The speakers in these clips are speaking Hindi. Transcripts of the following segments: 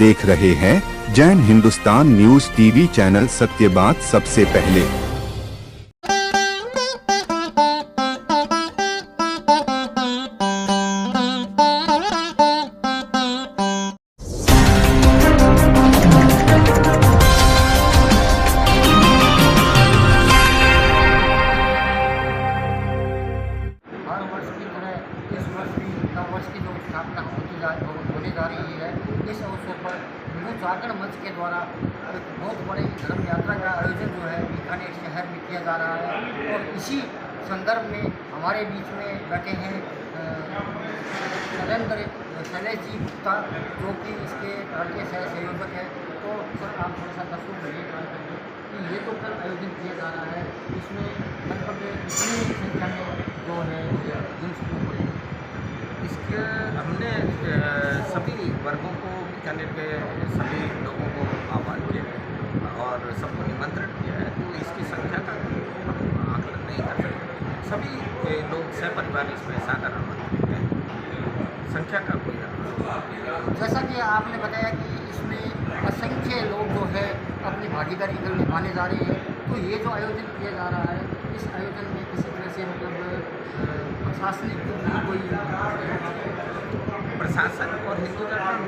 देख रहे हैं Jain Hindustan news TV channel. सत्य बात सबसे पहले। हर वर्ष की तरह इस वर्ष भी नववर्ष की जो स्थापना होने जा रही है, इस अवसर पर हिंदू जागरण मंच के द्वारा एक बहुत बड़ी धर्म यात्रा का आयोजन जो है बीकानेर शहर में किया जा रहा है। और इसी संदर्भ में हमारे बीच में बैठे हैं नरेंद्र शैलेश जी गुप्ता, जो कि इसके राष्ट्रीय सह संयोजक है। तो सर, आप थोड़ा सा दर्शकों को ये बात करेंगे कि ये तो कल आयोजन किया जा रहा है, इसमें लगभग कितनी संख्या में जो है इसके हमने सभी वर्गों को, बीकानेर के सभी लोगों को आह्वान किया है और सबको निमंत्रण किया है। तो इसकी संख्या का हम आकलन नहीं कर सकते। सभी लोग सहपरिवार इसमें सागर आमंत्रित हैं, संख्या का कोई जैसा कि आपने बताया कि इसमें असंख्य लोग जो है अपनी भागीदारी कल निभाने जा रहे हैं। तो ये जो आयोजन किया जा रहा है, इस आयोजन में किसी तरह से मतलब प्रशासनिक कोई प्रशासन और हिंदू जागरण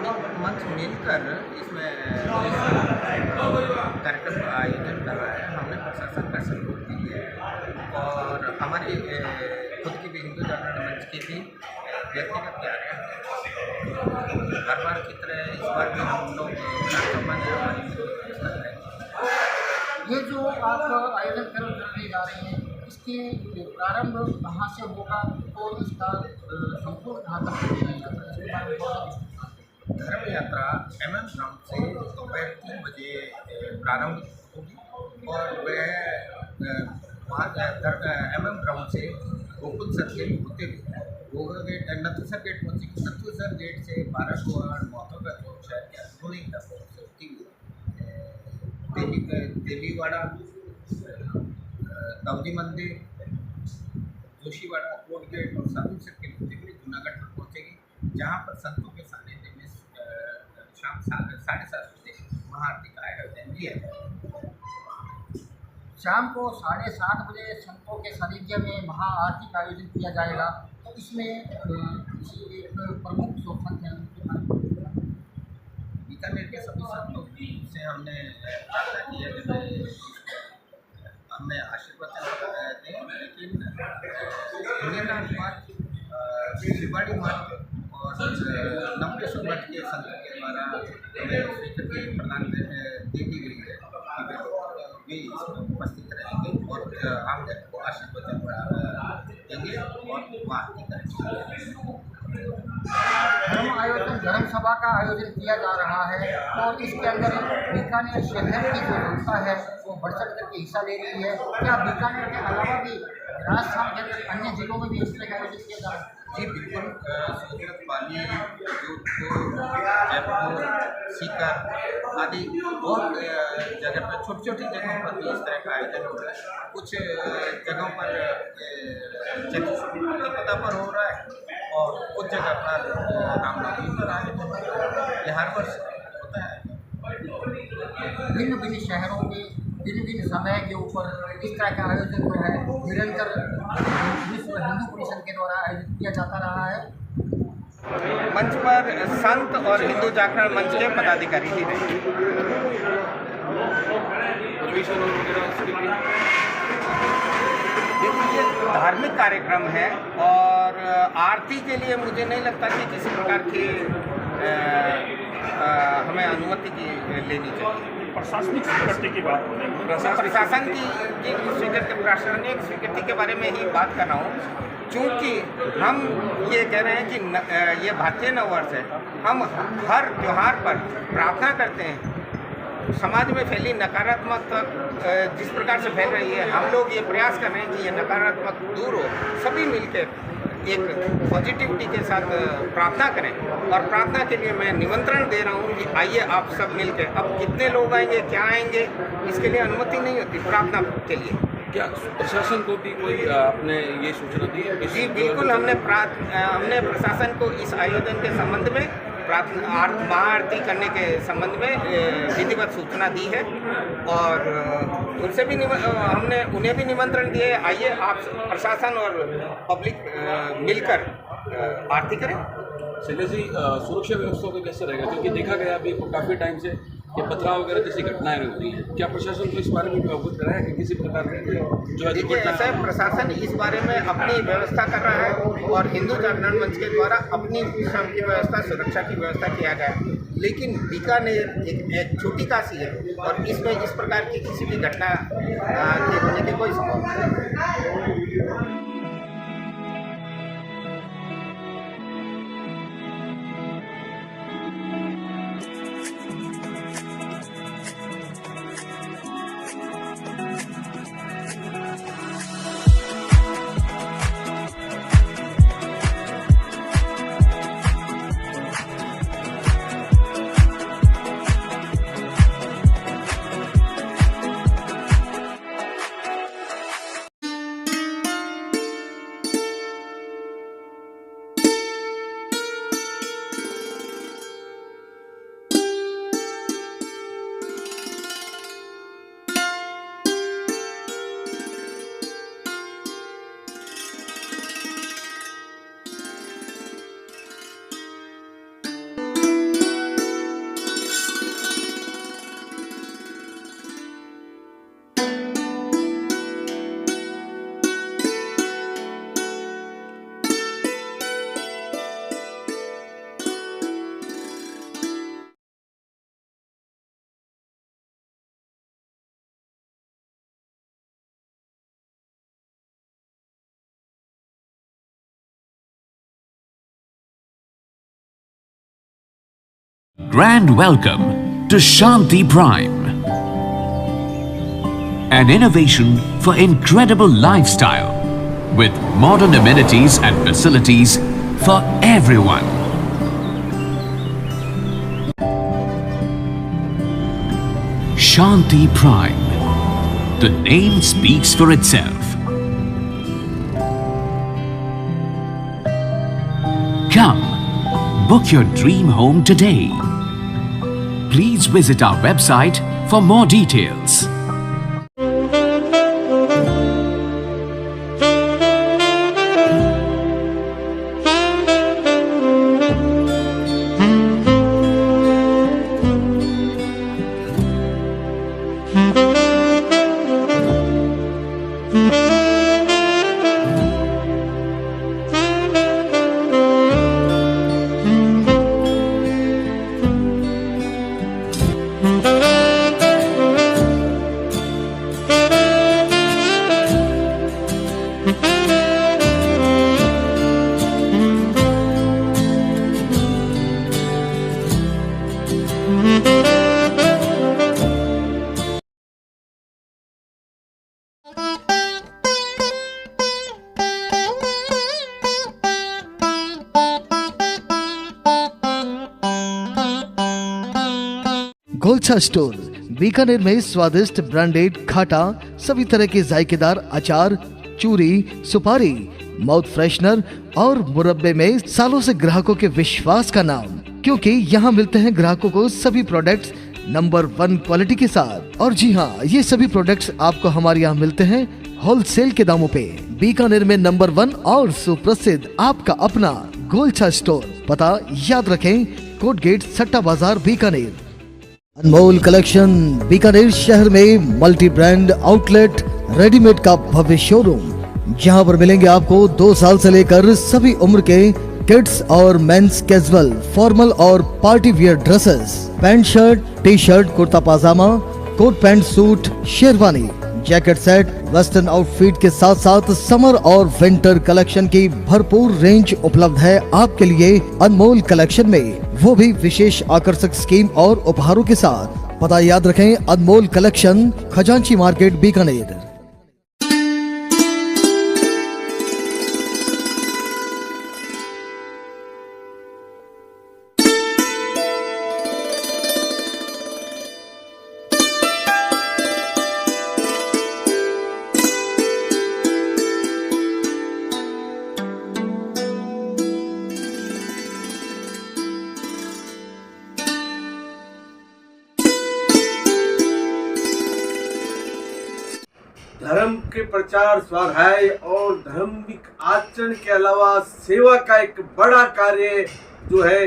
मंच मिलकर इसमें कार्यक्रम का आयोजन कर रहा है। हमने प्रशासन का सहयोग भी लिया है और हमारी खुद की भी हिंदू जागरण मंच की भी व्यक्तिगत तैयारियाँ हैं। हर बार की तरह इस बार भी हम लोग ये जो आप आयोजन करने जा रहे हैं, इसके प्रारंभ कहाँ से होगा और इसका संपूर्ण कहाँ तक धर्म यात्रा MM ग्राउंड से दोपहर 3 बजे प्रारंभ होगी और वह MM ग्राउंड से गोकुल सर गेट होते हुए गोगा गेट नथुसर गेट पहुँचेगी। नथुसर गेट से 12 कुआं मौतों का चौक शहर के अंदरूनी इलाकों से होती हुई देवीवाड़ा, दाऊदी मंदिर, जोशीवाड़ा, कोट गेट और साधु सर्किल होते हुए जूनागढ़ तक पहुँचेगी, जहाँ पर संतों के सानिध्य में शाम 7:30 बजे महाआरती का आयोजन किया जाएगा। शाम को 7:30 बजे संतों के सानिध्य में महाआरती का आयोजन किया जाएगा। तो इसमें एक प्रमुख जो संत हैं बीकानेर के सभी संतों से हमने प्रार्थना की है कि हमें आशीर्वाद दें, लेकिन भोलेनाथ मठ, शिवाड़ी मठ और नवकेश्वर मठ के संतों के द्वारा हमें स्वीकृति प्रदान दे दी गई है कि वे इसमें उपस्थित रहेंगे और हम को आशीर्वाद देंगे और आरती करेंगे। धर्म सभा का आयोजन किया जा रहा है और इसके अंदर बीकानेर शहर की जो जनता है वो बढ़ चढ़ करके हिस्सा ले रही है। क्या बीकानेर के अलावा भी राजस्थान के अंदर अन्य जिलों में भी इस तरह का आयोजन किया जा रहा है? जी बिल्कुल। सूरत, पाली, जोधपुर, जयपुर, सीकर आदि बहुत जगह पर छोटी जगहों पर भी इस तरह का आयोजन हो रहा है। कुछ जगहों पर प्रतिपदा पर हो रहा है और कुछ जगह पर रामनवमी पर आयोजन हो रहा है। यह हर वर्ष होता है। भिन्न भिन्न शहरों में भिन्न भिन्न समय के ऊपर इस तरह का आयोजन जो है निरंतर विश्व हिंदू परिषद के द्वारा आयोजित किया जाता रहा है। मंच पर संत और हिंदू जागरण मंच के पदाधिकारी ही रहे। ये धार्मिक कार्यक्रम है और आरती के लिए मुझे नहीं लगता कि किसी प्रकार की हमें अनुमति की लेनी चाहिए। प्रशासनिक स्वीकृति की बात हो रही है। प्रशासन की स्वीकृति, प्रशासनिक स्वीकृति के बारे में ही बात कर रहा हूँ, क्योंकि हम ये कह रहे हैं कि ये भारतीय नववर्ष है। हम हर त्यौहार पर प्रार्थना करते हैं। समाज में फैली नकारात्मक जिस प्रकार से फैल रही है, हम लोग ये प्रयास कर रहे हैं कि ये नकारात्मक दूर हो, सभी मिलकर एक पॉजिटिविटी के साथ प्रार्थना करें। और प्रार्थना के लिए मैं निमंत्रण दे रहा हूँ कि आइए आप सब मिलकर। अब कितने लोग आएंगे, क्या आएंगे, इसके लिए अनुमति नहीं होती प्रार्थना के लिए। क्या प्रशासन को भी कोई आपने ये सूचना दी है? जी बिल्कुल, हमने प्रशासन को इस आयोजन के संबंध में महाआरती करने के संबंध में विधिवत सूचना दी है और उनसे भी हमने उन्हें भी निमंत्रण दिए, आइए आप प्रशासन और पब्लिक मिलकर आरती करें। शैलेश जी, सुरक्षा व्यवस्था को कैसे रहेगा, क्योंकि देखा गया अभी काफ़ी टाइम से ये पथराव वगैरह जैसी घटनाएं होती हैं, क्या प्रशासन को इस बारे में अवगत कराया है कि किसी प्रकार की जो है देखिए, ऐसा है, प्रशासन इस बारे में अपनी व्यवस्था कर रहा है और हिंदू जागरण मंच के द्वारा अपनी शाम की व्यवस्था, सुरक्षा की व्यवस्था किया गया है। लेकिन बीकानेर एक छोटी काशी है और इसमें इस प्रकार की किसी भी घटना के होने की कोई संभावना नहीं। Grand welcome to Shanti Prime, an innovation for incredible lifestyle with modern amenities and facilities for everyone. Shanti Prime, the name speaks for itself. Come, book your dream home today. Please visit our website for more details. Golchha store Bikaner में स्वादिष्ट ब्रांडेड खाटा, सभी तरह के जायकेदार अचार, चूरी, सुपारी, माउथ फ्रेशनर और मुरब्बे में सालों से ग्राहकों के विश्वास का नाम, क्योंकि यहाँ मिलते हैं ग्राहकों को सभी प्रोडक्ट्स नंबर 1 क्वालिटी के साथ। और जी हाँ, ये सभी प्रोडक्ट्स आपको हमारे यहाँ मिलते हैं होलसेल के दामों पे। बीकानेर में नंबर 1 और सुप्रसिद्ध आपका अपना गोलछा स्टोर, पता याद रखें, कोट गेट, सट्टा बाजार, बीकानेर। अनमोल कलेक्शन बीकानेर शहर में मल्टी ब्रांड आउटलेट, रेडीमेड का भव्य शोरूम, जहां पर मिलेंगे आपको 2 साल से लेकर सभी उम्र के किड्स और मेंस कैजुअल, फॉर्मल और party wear dresses, pant shirt, T shirt, kurta pajama, coat pant suit, sherwani, jacket set, western outfit के साथ साथ समर और विंटर कलेक्शन की भरपूर रेंज उपलब्ध है आपके लिए अनमोल कलेक्शन में, वो भी विशेष आकर्षक स्कीम और उपहारों के साथ। पता याद रखें, अनमोल कलेक्शन, खजांची मार्केट, बीकानेर। के प्रचार, स्वाध्याय और धार्मिक आचरण के अलावा सेवा का एक बड़ा कार्य जो है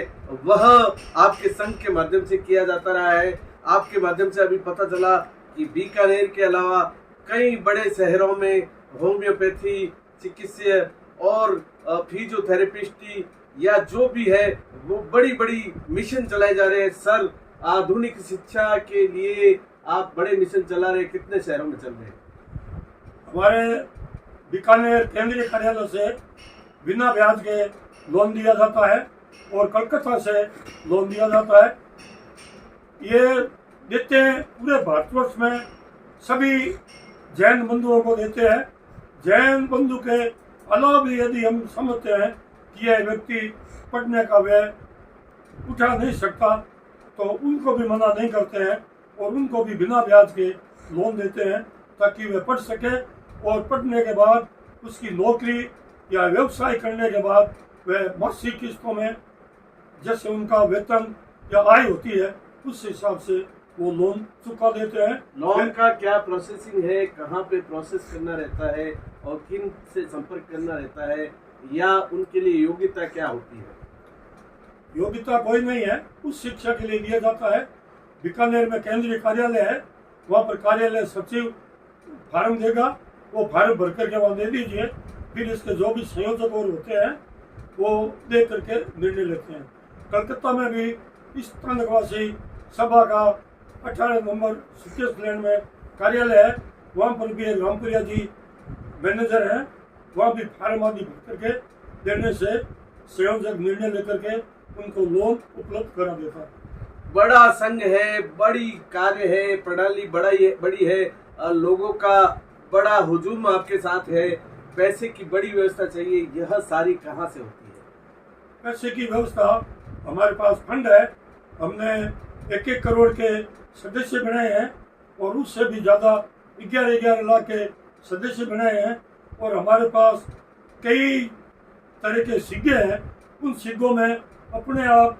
वह आपके संघ के माध्यम से किया जाता रहा है। आपके माध्यम से अभी पता चला कि बीकानेर के अलावा कई बड़े शहरों में होम्योपैथी चिकित्सा और फिजियोथेरेपिस्टी या जो भी है वो बड़ी बड़ी मिशन चलाए जा रहे हैं। सर, आधुनिक शिक्षा के लिए आप बड़े मिशन चला रहे हैं, कितने शहरों में चल रहे हैं? हमारे बीकानेर केंद्रीय कार्यालय से बिना ब्याज के लोन दिया जाता है और कलकत्ता से लोन दिया जाता है। ये देते हैं पूरे भारतवर्ष में सभी जैन बंधुओं को देते हैं। जैन बंधु के अलावा भी यदि हम समझते हैं कि यह व्यक्ति पढ़ने का व्यय उठा नहीं सकता तो उनको भी मना नहीं करते हैं और उनको भी बिना ब्याज के लोन देते हैं ताकि वे पढ़ सके और पढ़ने के बाद उसकी नौकरी या व्यवसाय करने के बाद वे मासिक किस्तों में जैसे उनका वेतन या आय होती है उस हिसाब से वो लोन चुका देते हैं। लोन का क्या प्रोसेसिंग है, कहाँ पे प्रोसेस करना रहता है और किन से संपर्क करना रहता है, या उनके लिए योग्यता क्या होती है? योग्यता कोई नहीं है, उस शिक्षा के लिए दिया जाता है। बीकानेर में केंद्रीय कार्यालय है, वहाँ पर कार्यालय सचिव फार्म देगा, वो फार्म भर करके वहाँ दे दीजिए, फिर इसके जो भी संयोजक और होते हैं वो दे करके निर्णय लेते हैं। कलकत्ता में भी इस तांडवासी सभा का 18 नंबर सुकेश लैंड में कार्यालय है, वहाँ पर भी एक रामप्रिया जी मैनेजर हैं, वहाँ भी फार्म आदि भर करके देने से संयोजक निर्णय लेकर के उनको लोन उपलब्ध करा देता है। बड़ा संघ है, बड़ी कार्य है, प्रणाली बड़ी है, लोगों का बड़ा हुजूम आपके साथ है, पैसे की बड़ी व्यवस्था चाहिए, यह सारी कहाँ से होती है? पैसे की व्यवस्था हमारे पास फंड है, हमने 1-1 करोड़ के सदस्य बनाए हैं और उससे भी ज़्यादा 11-11 लाख के सदस्य बनाए हैं और हमारे पास कई तरह के सिक्के हैं। उन सिक्कों में अपने आप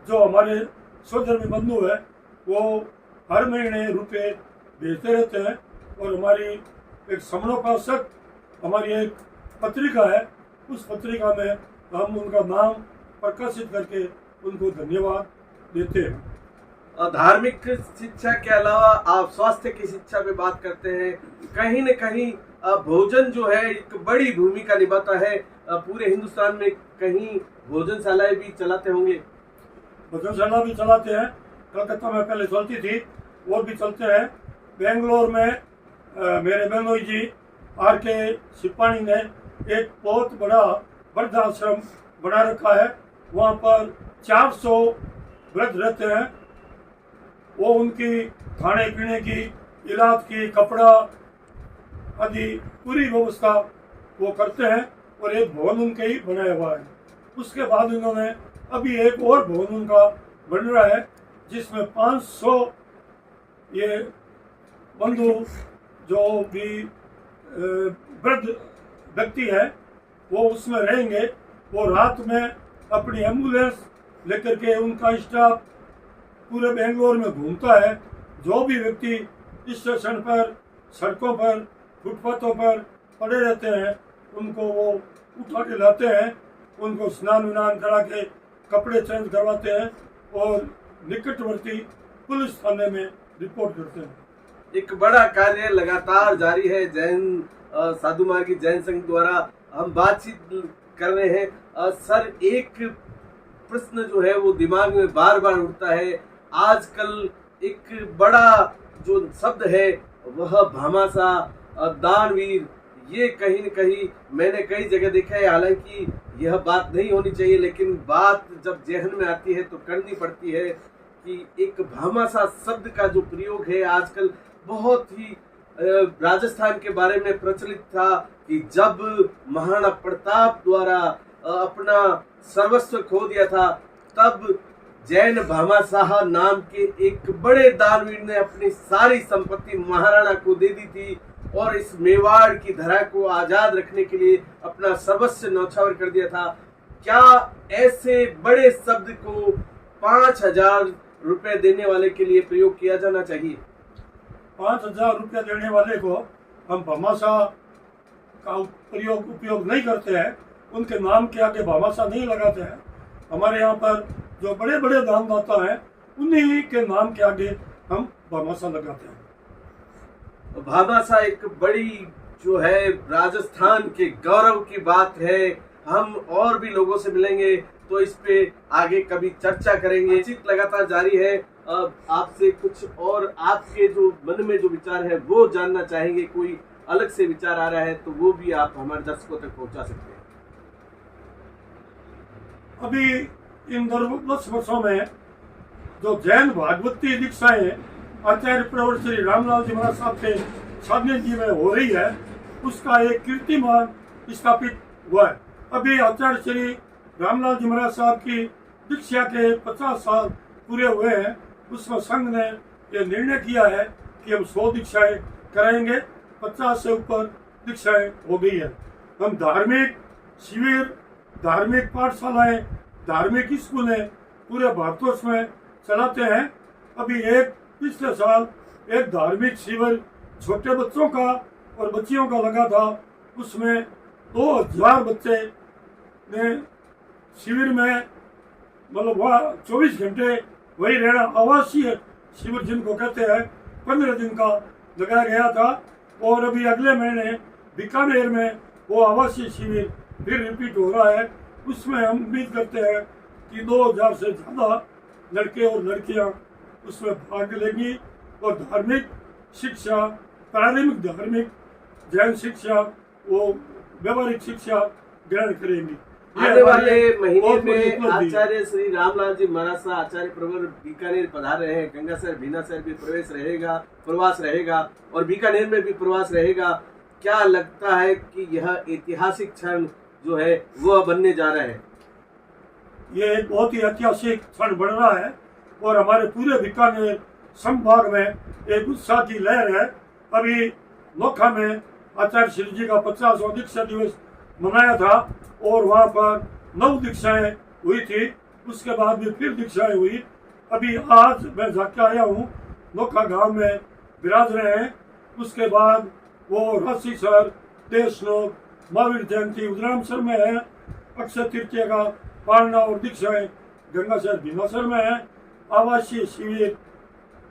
जो हमारे सोधर्मी बंधु है वो हर महीने रुपए भेजते रहते हैं और हमारी एक समनोपासक हमारी एक पत्रिका है, उस पत्रिका में हम उनका नाम प्रकाशित करके उनको धन्यवाद देते हैं। धार्मिक शिक्षा के अलावा आप स्वास्थ्य की शिक्षा पे बात करते हैं, कहीं न कहीं भोजन जो है एक बड़ी भूमिका निभाता है। पूरे हिंदुस्तान में कहीं भोजनशालाएं भी चलाते होंगे? भोजनशाला भी चलाते हैं, कलकत्ता में पहले चलती थी और भी चलते हैं। बेंगलोर में मेरे बहनोई जी R.K. सिपाणी ने एक बहुत बड़ा वृद्धाश्रम बना रखा है, वहाँ पर 400 वृद्ध रहते हैं। वो उनकी खाने पीने की, इलाज की, कपड़ा आदि पूरी व्यवस्था वो करते हैं और एक भवन उनके ही बनाया हुआ है। उसके बाद उन्होंने अभी एक और भवन उनका बन रहा है जिसमें 500 ये बंधु जो भी वृद्ध व्यक्ति है वो उसमें रहेंगे। वो रात में अपनी एम्बुलेंस लेकर के उनका स्टाफ पूरे बेंगलोर में घूमता है। जो भी व्यक्ति स्टेशन पर, सड़कों पर, फुटपाथों पर पड़े रहते हैं उनको वो उठा के लाते हैं, उनको स्नान विनान करा के कपड़े चेंज करवाते हैं और निकटवर्ती पुलिस थाने में रिपोर्ट करते हैं। एक बड़ा कार्य लगातार जारी है जैन साधु मार्गी जैन संघ द्वारा। हम बातचीत कर रहे हैं। सर, एक प्रश्न जो है वो दिमाग में बार बार उठता है। आजकल एक बड़ा जो शब्द है वह भामाशाह, दानवीर, ये कहीं न कहीं मैंने कई जगह देखा है। हालांकि यह बात नहीं होनी चाहिए, लेकिन बात जब जहन में आती है तो करनी पड़ती है कि एक भामाशाह शब्द का जो प्रयोग है आजकल बहुत ही राजस्थान के बारे में प्रचलित था कि जब महाराणा प्रताप द्वारा अपना सर्वस्व खो दिया था तब जैन भामाशाह नाम के एक बड़े दानवीर ने अपनी सारी संपत्ति महाराणा को दे दी थी और इस मेवाड़ की धरा को आजाद रखने के लिए अपना सर्वस्व न्यौछावर कर दिया था। क्या ऐसे बड़े शब्द को 5,000 रुपए देने वाले के लिए प्रयोग किया जाना चाहिए? 5,000 रुपया देने वाले को हम भामाशाह का उपयोग नहीं करते हैं, उनके नाम के आगे भामाशाह नहीं लगाते हैं। हमारे यहाँ पर जो बड़े बड़े दानदाता हैं उन्हीं के नाम के आगे हम भामाशाह लगाते हैं। भामाशाह एक बड़ी जो है राजस्थान के गौरव की बात है। हम और भी लोगों से मिलेंगे तो इस पे आगे कभी चर्चा करेंगे। बातचीत लगातार जारी है। आपसे कुछ और आपके जो मन में जो विचार है वो जानना चाहेंगे। कोई अलग से विचार आ रहा है तो वो भी आप हमारे दर्शकों तक पहुंचा सकते हैं। अभी इन 10 वर्षों में जो जैन भागवती दीक्षाएं आचार्य प्रवर श्री रामलाल जी महाराज साहब के सानिध्य में हो रही है, उसका एक कीर्तिमान स्थापित हुआ है। अभी आचार्य श्री रामलाल जी महाराज साहब की दीक्षा के 50 साल पूरे हुए हैं। उसमें संघ ने यह निर्णय किया है कि हम 100 दीक्षाएं कराएंगे। 50 से ऊपर दीक्षाएं हो गई है। हम धार्मिक शिविर, धार्मिक पाठशालाएं, धार्मिक स्कूलें पूरे भारतवर्ष में चलाते हैं। अभी पिछले साल एक धार्मिक शिविर छोटे बच्चों का और बच्चियों का लगा था। उसमें 2000 बच्चे ने शिविर में मतलब वह 24 घंटे वही रहना, आवासीय शिविर जिनको कहते हैं, 15 दिन का लगाया गया था। और अभी अगले महीने बीकानेर में वो आवासीय शिविर फिर रिपीट हो रहा है। उसमें हम उम्मीद करते हैं कि 2000 से ज़्यादा लड़के और लड़कियां उसमें भाग लेंगी और धार्मिक शिक्षा, प्रारंभिक धार्मिक जैन शिक्षा, वो व्यवहारिक शिक्षा ग्रहण करेंगी। आने वाले महीने में आचार्य श्री रामलाल जी महाराज आचार्य प्रवर बीकानेर पधार रहे हैं। गंगासर भीनासर भी प्रवास रहेगा और बीकानेर में भी प्रवास रहेगा। क्या लगता है कि यह ऐतिहासिक क्षण जो है वह बनने जा रहा है? ये एक बहुत ही ऐतिहासिक क्षण बन रहा है और हमारे पूरे बीकानेर संभाग में एक उत्साह की लहर है। अभी नोखा में आचार्य श्री जी का 50वां दीक्षा दिवस मनाया था और वहाँ पर 9 दीक्षाएं हुई थी। उसके बाद भी फिर दीक्षाएं हुई। अभी आज मैं जाके आया हूँ, नोखा गांव में विराज रहे हैं। उसके बाद वो राशि सर, देशनोक, महावीर जयंती उदरामसर में है। अक्षय तृतीया का पालना और दीक्षाएं गंगासर भीमासर में है। आवासीय शिविर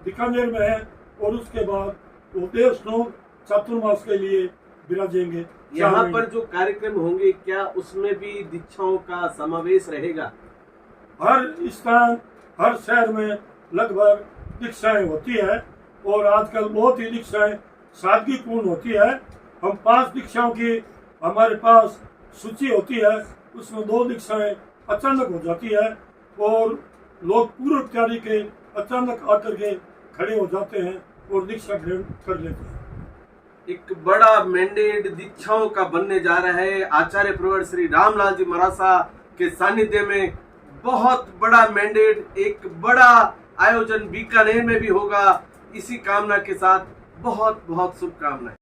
बीकानेर में है और उसके बाद वो देशनोक चातुर्मास के लिए विराजेंगे। यहाँ पर जो कार्यक्रम होंगे क्या उसमें भी दीक्षाओं का समावेश रहेगा? हर स्थान, हर शहर में लगभग दीक्षाएं होती है और आजकल बहुत ही दीक्षाएं सादगीपूर्ण होती है। हम 5 दीक्षाओं की हमारे पास सूची होती है, उसमें 2 दीक्षाएं अचानक हो जाती है और लोग पूर्व तैयारी के अचानक आकर के खड़े हो जाते हैं और दीक्षा ग्रहण कर लेते हैं। एक बड़ा मैंडेट दीक्षाओं का बनने जा रहा है। आचार्य प्रवर श्री रामलाल जी महाराज के सानिध्य में बहुत बड़ा मैंडेट, एक बड़ा आयोजन बीकानेर में भी होगा। इसी कामना के साथ बहुत बहुत शुभकामनाएं।